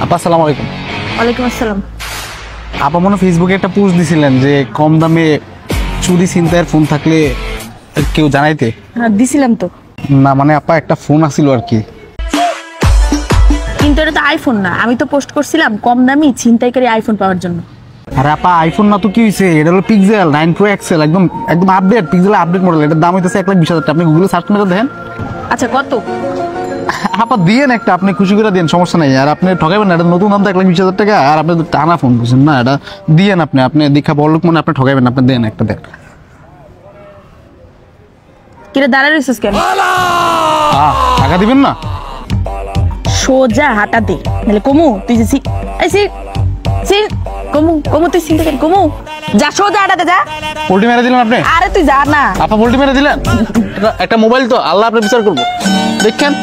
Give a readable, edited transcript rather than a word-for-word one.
আপা আসসালামু আলাইকুম। ওয়ালাইকুম আসসালাম। আপা মনে ফেসবুকে একটা পোস্ট দিছিলেন যে কম দামে চুরি ছিনতাইয়ের ফোন থাকলে কেউ জানাইতে। হ্যাঁ দিছিলাম তো, না মানে আপা একটা ফোন আসছিল আর কি। কিন্তু এটা তো আইফোন না। আমি তো পোস্ট করছিলাম কম দামি ছিনতাইকারী আইফোন পাওয়ার জন্য। আরে আপা আইফোন না তো কি হয়েছে, এটা হলো পিক্সেল 9 Pro XL, একদম একদম আপডেট পিক্সেল আপডেট মডেল। এটার দাম হইতেছে 1,20,000 টাকা। আপনি গুগলে সার্চ করে দেখেন। আচ্ছা কত? আপা দিয়েন একটা, আপনি খুশি করে দেন, সমস্যা নাই। আর আপনি ঠকাবেন না, এটা নতুন দাম তো 1,20,000 টাকা। আর আপনি তো টানা ফোন বুঝছেন না, এটা দিয়েন আপনি। আপনি দীক্ষা বড়লোক মানে আপনি ঠকাবেন না, আপনি দেন একটা দেন। কিরে দাঁড়ায় রইছিস কেন? টাকা দিবেন না? সোজা হাঁটা দে, নাহলে কমু তুই যে কমু তুই ছিনতাইকারী কমু। যা সোজা হাঁটা দে, যা। পোল্টি মেরে দিলেন আপনি? আরে তুই যা না। আপা পোল্টি মেরে দিলেন। একটা মোবাইল তো, আল্লাহ আপনি বিচার করবো দেখেন।